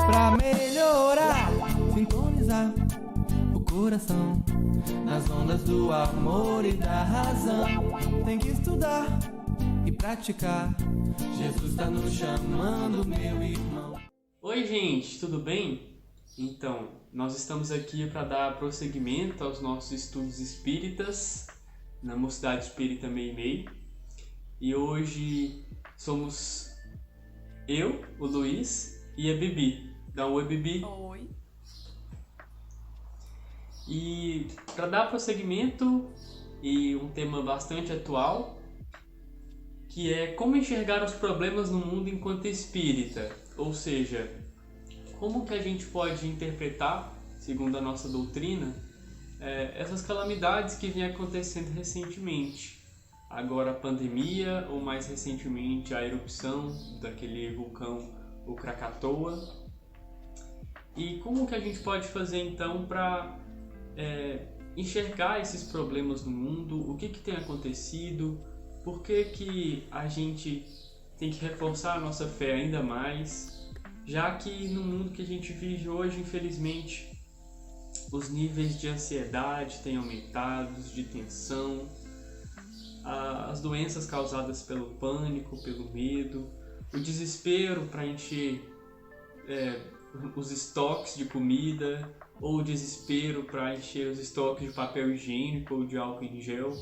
Pra melhorar, sintonizar o coração nas ondas do amor e da razão. Tem que estudar e praticar. Jesus tá nos chamando, meu irmão. Oi, gente, tudo bem? Então, nós estamos aqui para dar prosseguimento aos nossos estudos espíritas na Mocidade Espírita Meimei. E hoje somos eu, o Luiz, e a Bibi. Dá um oi, Bibi. Oi. E para dar prosseguimento e um tema bastante atual, que é como enxergar os problemas no mundo enquanto espírita, ou seja, como que a gente pode interpretar, segundo a nossa doutrina, essas calamidades que vêm acontecendo recentemente. Agora a pandemia, ou mais recentemente a erupção daquele vulcão, o Krakatoa. E como que a gente pode fazer então para enxergar esses problemas no mundo, o que tem acontecido, por que a gente tem que reforçar a nossa fé ainda mais, já que no mundo que a gente vive hoje, infelizmente, os níveis de ansiedade têm aumentado, de tensão, as doenças causadas pelo pânico, pelo medo, o desespero para encher os estoques de comida, ou o desespero para encher os estoques de papel higiênico ou de álcool em gel.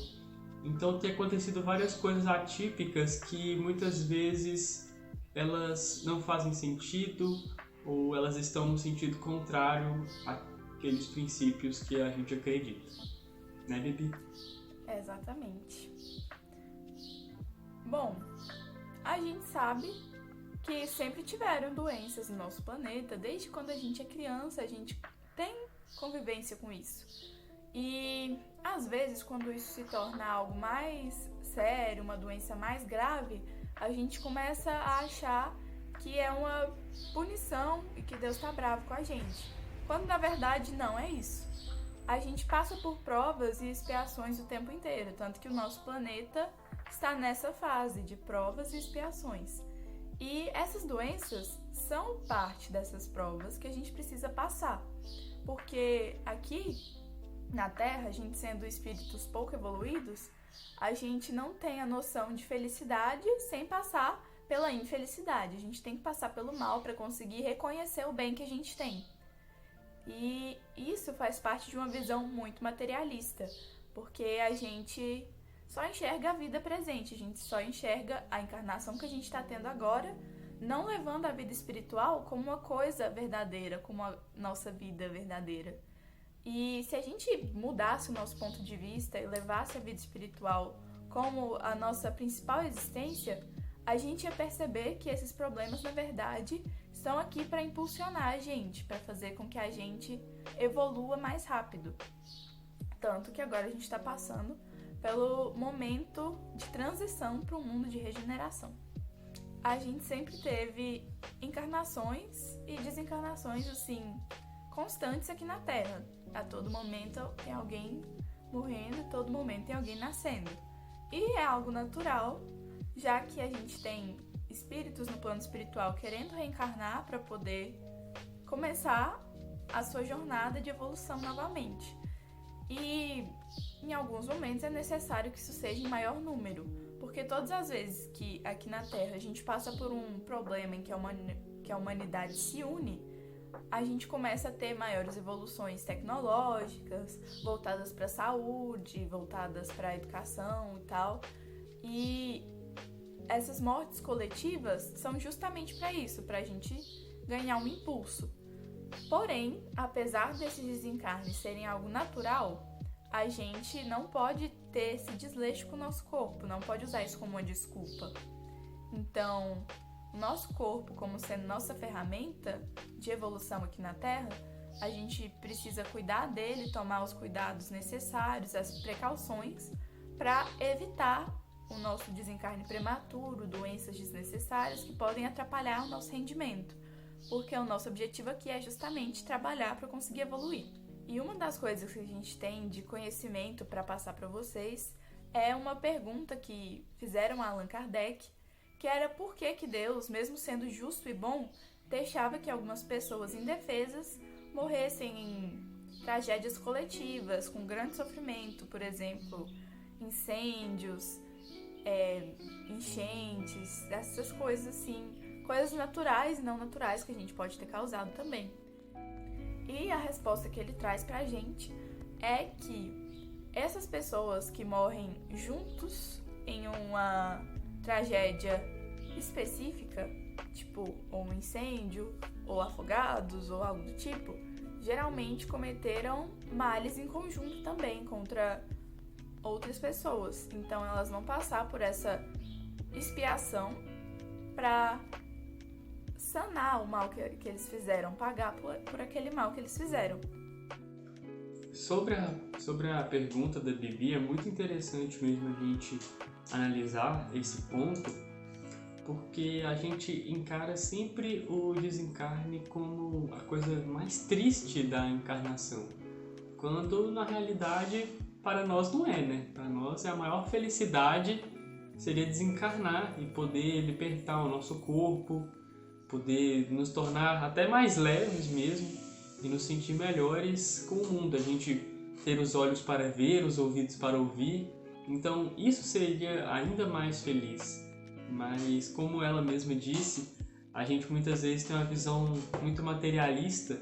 Então tem acontecido várias coisas atípicas que muitas vezes elas não fazem sentido ou elas estão no sentido contrário àqueles princípios que a gente acredita. Né, Bibi? Exatamente. Bom, a gente sabe que sempre tiveram doenças no nosso planeta. Desde quando a gente é criança, a gente tem convivência com isso. E às vezes, quando isso se torna algo mais sério, uma doença mais grave, a gente começa a achar que é uma punição e que Deus está bravo com a gente. Quando na verdade não é isso. A gente passa por provas e expiações o tempo inteiro, tanto que o nosso planeta está nessa fase de provas e expiações. E essas doenças são parte dessas provas que a gente precisa passar, porque aqui na Terra, a gente sendo espíritos pouco evoluídos, a gente não tem a noção de felicidade sem passar pela infelicidade. A gente tem que passar pelo mal para conseguir reconhecer o bem que a gente tem. E isso faz parte de uma visão muito materialista, porque a gente só enxerga a vida presente, a gente só enxerga a encarnação que a gente está tendo agora, não levando a vida espiritual como uma coisa verdadeira, como a nossa vida verdadeira. E se a gente mudasse o nosso ponto de vista e levasse a vida espiritual como a nossa principal existência, a gente ia perceber que esses problemas, na verdade, estão aqui para impulsionar a gente, para fazer com que a gente evolua mais rápido. Tanto que agora a gente está passando pelo momento de transição para um mundo de regeneração. A gente sempre teve encarnações e desencarnações, assim, constantes aqui na Terra. A todo momento tem alguém morrendo, a todo momento tem alguém nascendo. E é algo natural, já que a gente tem espíritos no plano espiritual querendo reencarnar para poder começar a sua jornada de evolução novamente. E em alguns momentos é necessário que isso seja em maior número, porque todas as vezes que aqui na Terra a gente passa por um problema em que a humanidade se une, a gente começa a ter maiores evoluções tecnológicas, voltadas para a saúde, voltadas para a educação e tal. E essas mortes coletivas são justamente para isso, para a gente ganhar um impulso. Porém, apesar desses desencarnes serem algo natural, a gente não pode ter esse desleixo com o nosso corpo, não pode usar isso como uma desculpa. Então, o nosso corpo, como sendo nossa ferramenta de evolução aqui na Terra, a gente precisa cuidar dele, tomar os cuidados necessários, as precauções, para evitar o nosso desencarne prematuro, doenças desnecessárias que podem atrapalhar o nosso rendimento, porque o nosso objetivo aqui é justamente trabalhar para conseguir evoluir. E uma das coisas que a gente tem de conhecimento para passar para vocês é uma pergunta que fizeram a Allan Kardec, que era por que Deus, mesmo sendo justo e bom, deixava que algumas pessoas indefesas morressem em tragédias coletivas, com grande sofrimento, por exemplo, incêndios, enchentes, essas coisas assim, coisas naturais e não naturais que a gente pode ter causado também. E a resposta que ele traz pra gente é que essas pessoas que morrem juntos em uma tragédia específica, tipo um incêndio, ou afogados, ou algo do tipo, geralmente cometeram males em conjunto também contra outras pessoas. Então elas vão passar por essa expiação para sanar o mal que eles fizeram, pagar por aquele mal que eles fizeram. Sobre a pergunta da Bibi, é muito interessante mesmo a gente analisar esse ponto, porque a gente encara sempre o desencarne como a coisa mais triste da encarnação, quando na realidade para nós não é, né? Para nós a maior felicidade seria desencarnar e poder libertar o nosso corpo, poder nos tornar até mais leves mesmo e nos sentir melhores com o mundo, a gente ter os olhos para ver, os ouvidos para ouvir, então isso seria ainda mais feliz. Mas como ela mesma disse, a gente muitas vezes tem uma visão muito materialista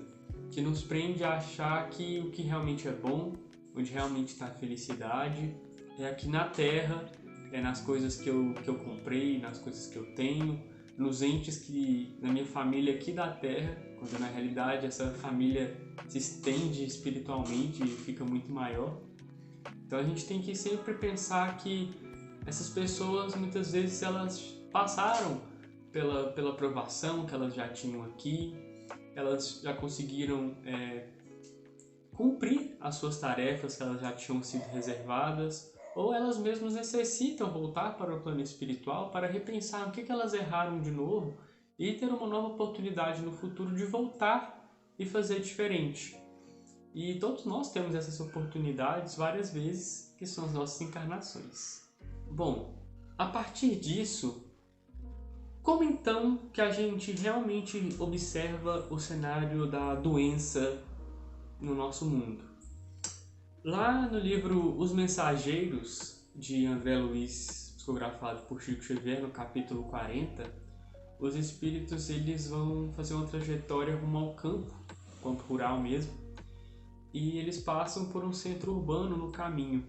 que nos prende a achar que o que realmente é bom, onde realmente está a felicidade, é aqui na Terra, é nas coisas que eu comprei, nas coisas que eu tenho, nos entes que na minha família aqui da Terra, quando na realidade essa família se estende espiritualmente e fica muito maior. Então a gente tem que sempre pensar que essas pessoas muitas vezes elas passaram pela provação que elas já tinham aqui, elas já conseguiram cumprir as suas tarefas que elas já tinham sido reservadas, ou elas mesmas necessitam voltar para o plano espiritual para repensar o que elas erraram de novo e ter uma nova oportunidade no futuro de voltar e fazer diferente. E todos nós temos essas oportunidades várias vezes, que são as nossas encarnações. Bom, a partir disso, como então que a gente realmente observa o cenário da doença no nosso mundo? Lá no livro Os Mensageiros, de André Luiz, psicografado por Chico Xavier, no capítulo 40, os espíritos eles vão fazer uma trajetória rumo ao campo rural mesmo, e eles passam por um centro urbano no caminho.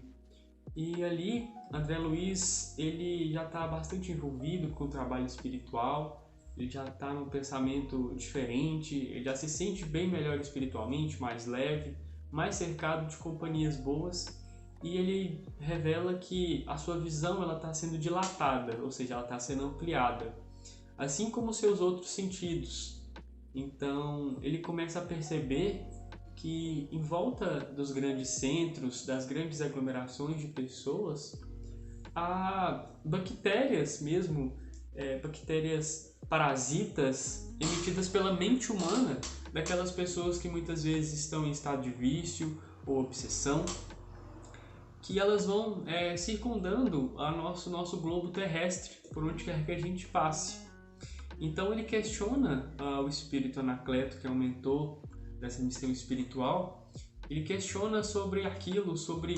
E ali, André Luiz, ele já está bastante envolvido com o trabalho espiritual, ele já está num pensamento diferente, ele já se sente bem melhor espiritualmente, mais leve, mais cercado de companhias boas, e ele revela que a sua visão está sendo dilatada, ou seja, ela está sendo ampliada, assim como seus outros sentidos. Então, ele começa a perceber que em volta dos grandes centros, das grandes aglomerações de pessoas, há bactérias mesmo, bactérias parasitas emitidas pela mente humana daquelas pessoas que muitas vezes estão em estado de vício ou obsessão, que elas vão circundando nosso globo terrestre, por onde quer que a gente passe. Então ele questiona o espírito Anacleto, que é o mentor dessa missão espiritual, ele questiona sobre aquilo, sobre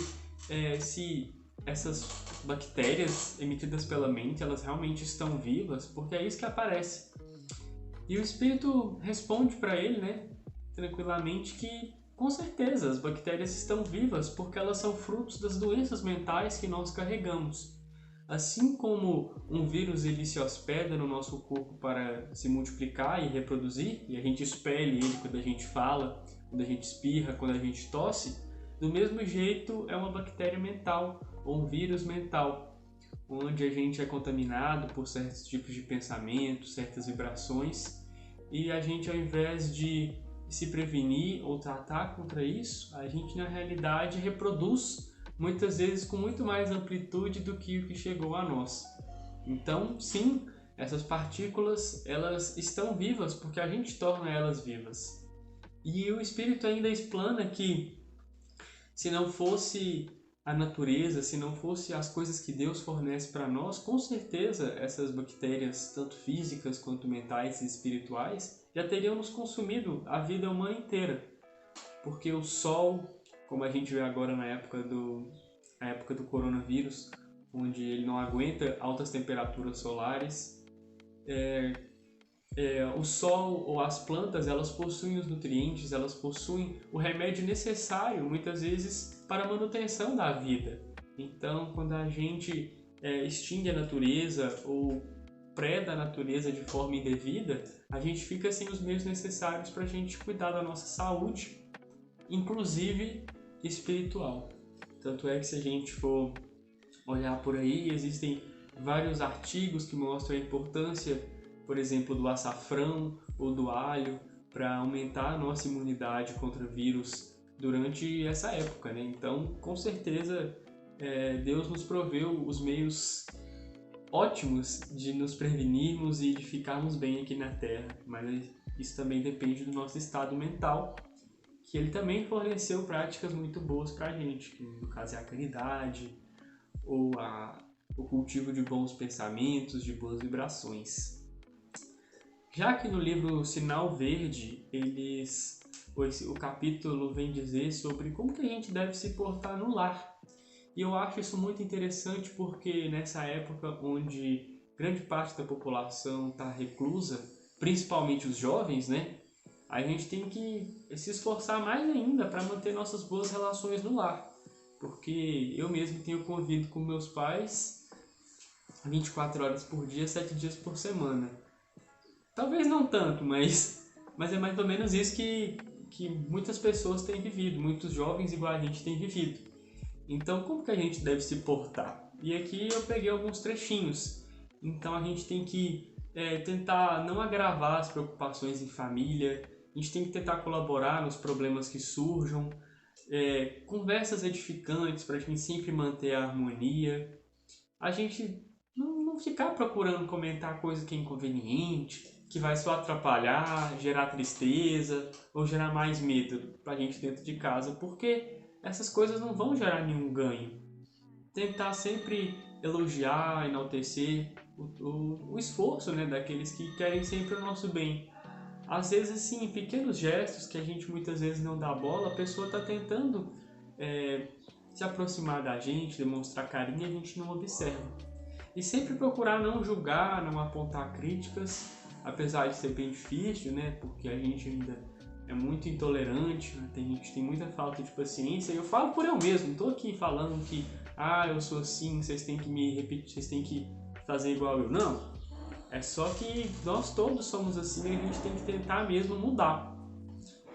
se essas bactérias emitidas pela mente, elas realmente estão vivas, porque é isso que aparece. E o espírito responde para ele, né, tranquilamente, que com certeza as bactérias estão vivas, porque elas são frutos das doenças mentais que nós carregamos. Assim como um vírus ele se hospeda no nosso corpo para se multiplicar e reproduzir, e a gente expele ele quando a gente fala, quando a gente espirra, quando a gente tosse, do mesmo jeito é uma bactéria mental, ou um vírus mental, onde a gente é contaminado por certos tipos de pensamentos, certas vibrações, e a gente, ao invés de se prevenir ou tratar contra isso, a gente na realidade reproduz muitas vezes com muito mais amplitude do que o que chegou a nós. Então, sim, essas partículas, elas estão vivas porque a gente torna elas vivas. E o espírito ainda explana que se não fosse a natureza, se não fosse as coisas que Deus fornece para nós, com certeza essas bactérias, tanto físicas quanto mentais e espirituais, já teriam nos consumido a vida humana inteira. Porque o sol, como a gente vê agora na época do coronavírus, onde ele não aguenta altas temperaturas solares, o sol ou as plantas, elas possuem os nutrientes, elas possuem o remédio necessário, muitas vezes, para a manutenção da vida. Então, quando a gente extingue a natureza ou preda a natureza de forma indevida, a gente fica sem os meios necessários para a gente cuidar da nossa saúde, inclusive espiritual. Tanto é que, se a gente for olhar por aí, existem vários artigos que mostram a importância, por exemplo, do açafrão ou do alho para aumentar a nossa imunidade contra vírus durante essa época, né? Então, com certeza, Deus nos proveu os meios ótimos de nos prevenirmos e de ficarmos bem aqui na Terra, mas isso também depende do nosso estado mental, que Ele também forneceu práticas muito boas para a gente, que no caso é a caridade ou o cultivo de bons pensamentos, de boas vibrações. Já que no livro Sinal Verde, o capítulo vem dizer sobre como que a gente deve se portar no lar. E eu acho isso muito interessante porque nessa época onde grande parte da população está reclusa, principalmente os jovens, né? A gente tem que se esforçar mais ainda para manter nossas boas relações no lar. Porque eu mesmo tenho convívio com meus pais 24 horas por dia, 7 dias por semana. Talvez não tanto, mas é mais ou menos isso que muitas pessoas têm vivido, muitos jovens igual a gente têm vivido. Então, como que a gente deve se portar? E aqui eu peguei alguns trechinhos. Então, a gente tem que tentar não agravar as preocupações em família, a gente tem que tentar colaborar nos problemas que surjam, conversas edificantes para a gente sempre manter a harmonia, a gente não ficar procurando comentar coisa que é inconveniente, que vai só atrapalhar, gerar tristeza ou gerar mais medo para a gente dentro de casa, porque essas coisas não vão gerar nenhum ganho. Tentar sempre elogiar, enaltecer o esforço, né, daqueles que querem sempre o nosso bem. Às vezes, assim, pequenos gestos que a gente muitas vezes não dá bola, a pessoa está tentando se aproximar da gente, demonstrar carinho, e a gente não observa. E sempre procurar não julgar, não apontar críticas, apesar de ser bem difícil, né, porque a gente ainda é muito intolerante, né? A gente tem muita falta de paciência. E eu falo por eu mesmo, não estou aqui falando que eu sou assim, vocês têm que me repetir, vocês têm que fazer igual eu. Não, é só que nós todos somos assim e a gente tem que tentar mesmo mudar.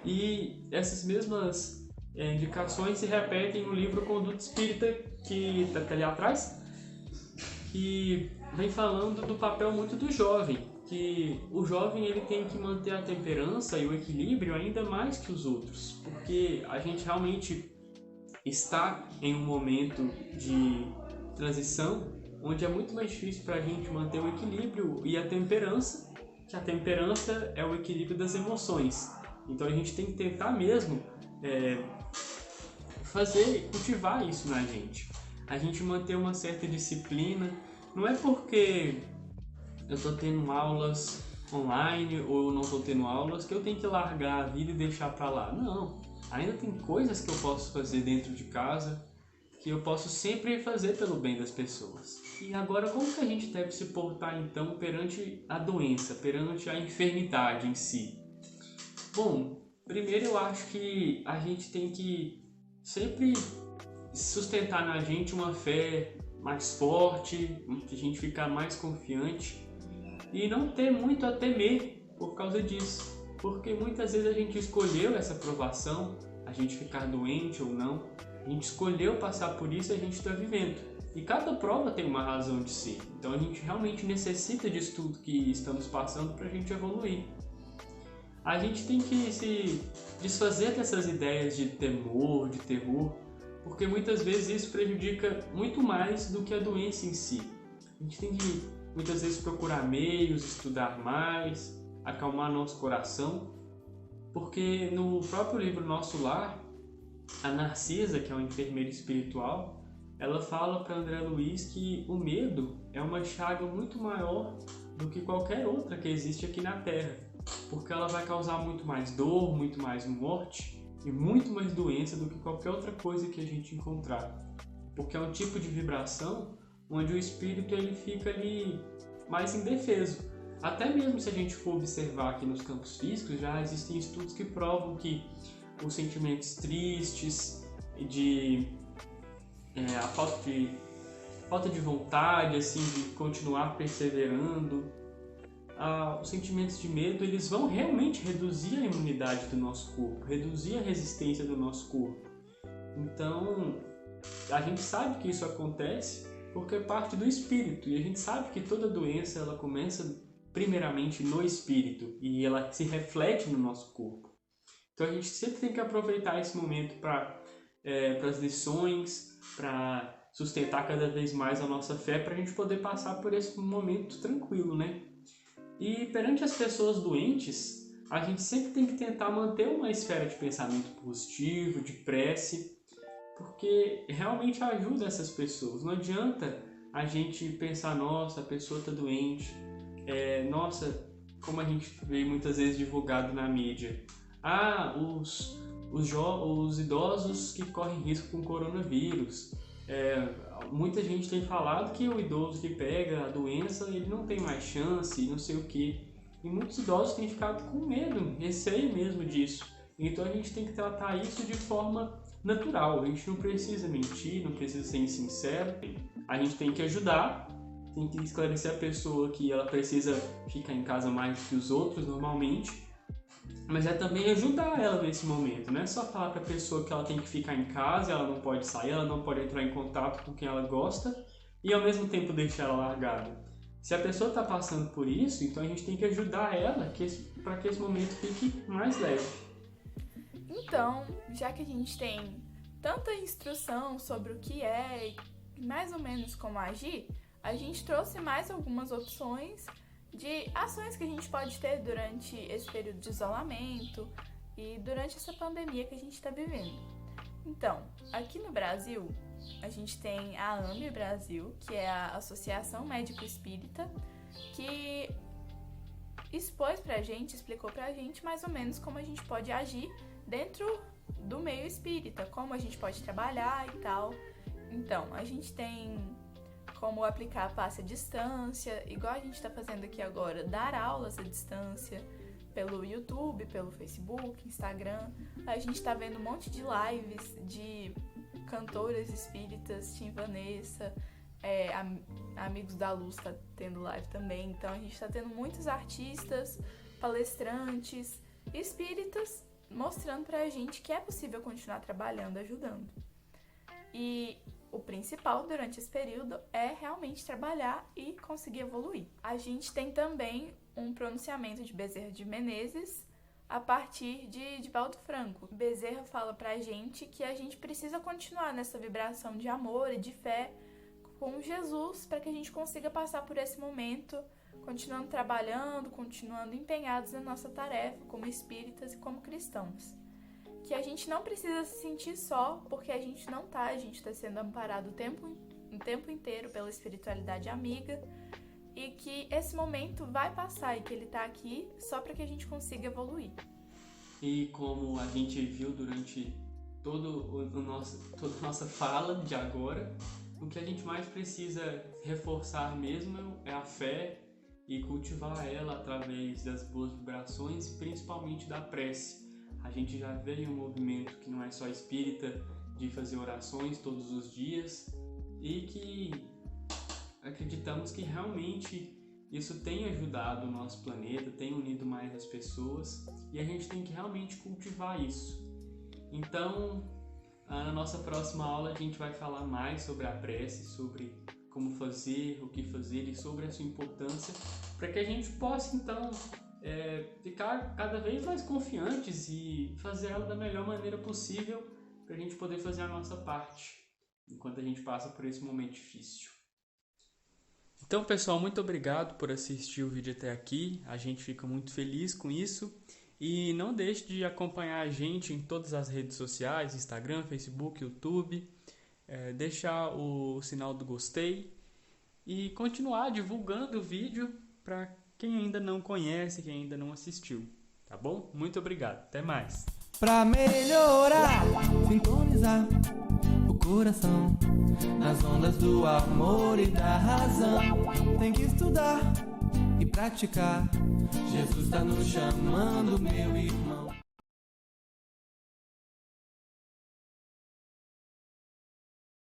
E essas mesmas indicações se repetem no livro Conduta Espírita, que está ali atrás, que vem falando do papel muito do jovem, que o jovem ele tem que manter a temperança e o equilíbrio ainda mais que os outros, porque a gente realmente está em um momento de transição onde é muito mais difícil para a gente manter o equilíbrio e a temperança, que a temperança é o equilíbrio das emoções. Então a gente tem que tentar mesmo cultivar isso na gente. A gente manter uma certa disciplina. Não é porque eu estou tendo aulas online ou eu não estou tendo aulas que eu tenho que largar a vida e deixar para lá. Não, ainda tem coisas que eu posso fazer dentro de casa, que eu posso sempre fazer pelo bem das pessoas. E agora, como que a gente deve se portar então perante a doença, perante a enfermidade em si? Bom, primeiro eu acho que a gente tem que sempre sustentar na gente uma fé mais forte, a gente ficar mais confiante e não ter muito a temer por causa disso, porque muitas vezes a gente escolheu essa provação, a gente ficar doente ou não, a gente escolheu passar por isso e a gente está vivendo. E cada prova tem uma razão de ser, então a gente realmente necessita disso tudo que estamos passando para a gente evoluir. A gente tem que se desfazer dessas ideias de temor, de terror, porque muitas vezes isso prejudica muito mais do que a doença em si. A gente tem que muitas vezes procurar meios, estudar mais, acalmar nosso coração, porque no próprio livro Nosso Lar, a Narcisa, que é uma enfermeira espiritual, ela fala para André Luiz que o medo é uma chaga muito maior do que qualquer outra que existe aqui na Terra. porque ela vai causar muito mais dor, muito mais morte e muito mais doença do que qualquer outra coisa que a gente encontrar. Porque é um tipo de vibração onde o espírito ele fica ali mais indefeso. Até mesmo se a gente for observar aqui nos campos físicos, já existem estudos que provam que os sentimentos tristes, a falta de vontade, assim, de continuar perseverando, os sentimentos de medo, eles vão realmente reduzir a imunidade do nosso corpo, reduzir a resistência do nosso corpo. Então, a gente sabe que isso acontece porque é parte do espírito, e a gente sabe que toda doença ela começa primeiramente no espírito e ela se reflete no nosso corpo. Então a gente sempre tem que aproveitar esse momento para as lições, para sustentar cada vez mais a nossa fé, para a gente poder passar por esse momento tranquilo, né? E perante as pessoas doentes, a gente sempre tem que tentar manter uma esfera de pensamento positivo, de prece, porque realmente ajuda essas pessoas. Não adianta a gente pensar, nossa, a pessoa está doente, nossa, como a gente vê muitas vezes divulgado na mídia, os idosos que correm risco com coronavírus. Muita gente tem falado que o idoso que pega a doença, ele não tem mais chance, não sei o que. E muitos idosos têm ficado com medo, receio mesmo disso. Então a gente tem que tratar isso de forma natural. A gente não precisa mentir, não precisa ser insincero. A gente tem que ajudar, tem que esclarecer a pessoa que ela precisa ficar em casa mais do que os outros normalmente. Mas é também ajudar ela nesse momento, não é só falar para a pessoa que ela tem que ficar em casa, ela não pode sair, ela não pode entrar em contato com quem ela gosta e ao mesmo tempo deixar ela largada. Se a pessoa está passando por isso, então a gente tem que ajudar ela para que esse momento fique mais leve. Então, já que a gente tem tanta instrução sobre o que é e mais ou menos como agir, a gente trouxe mais algumas opções de ações que a gente pode ter durante esse período de isolamento e durante essa pandemia que a gente está vivendo. Então, aqui no Brasil, a gente tem a AME Brasil, que é a Associação Médico Espírita, que explicou pra gente mais ou menos como a gente pode agir dentro do meio espírita, como a gente pode trabalhar e tal. Então, a gente tem como aplicar passe à distância, igual a gente está fazendo aqui agora, dar aulas à distância pelo YouTube, pelo Facebook, Instagram. A gente está vendo um monte de lives de cantoras espíritas, Tim Vanessa, Amigos da Luz está tendo live também. Então a gente está tendo muitos artistas, palestrantes, espíritas mostrando pra gente que é possível continuar trabalhando, ajudando. E o principal durante esse período é realmente trabalhar e conseguir evoluir. A gente tem também um pronunciamento de Bezerra de Menezes a partir de Divaldo Franco. Bezerra fala pra gente que a gente precisa continuar nessa vibração de amor e de fé com Jesus para que a gente consiga passar por esse momento, continuando trabalhando, continuando empenhados na nossa tarefa como espíritas e como cristãos. Que a gente não precisa se sentir só, porque a gente não tá, a gente está sendo amparado o tempo inteiro pela espiritualidade amiga, e que esse momento vai passar e que ele tá aqui só para que a gente consiga evoluir. E como a gente viu durante toda a nossa fala de agora, o que a gente mais precisa reforçar mesmo é a fé e cultivar ela através das boas vibrações, principalmente da prece. A gente já veio um movimento que não é só espírita, de fazer orações todos os dias, e que acreditamos que realmente isso tem ajudado o nosso planeta, tem unido mais as pessoas, e a gente tem que realmente cultivar isso. Então, na nossa próxima aula a gente vai falar mais sobre a prece, sobre como fazer, o que fazer e sobre a sua importância, para que a gente possa então ficar cada vez mais confiantes e fazer ela da melhor maneira possível para a gente poder fazer a nossa parte enquanto a gente passa por esse momento difícil. Então, pessoal, muito obrigado por assistir o vídeo até aqui. A gente fica muito feliz com isso. E não deixe de acompanhar a gente em todas as redes sociais, Instagram, Facebook, YouTube. Deixar o sinal do gostei e continuar divulgando o vídeo para quem ainda não conhece, quem ainda não assistiu. Tá bom? Muito obrigado. Até mais. Pra melhorar, sintonizar o coração nas ondas do amor e da razão. Tem que estudar e praticar. Jesus tá nos chamando, meu irmão.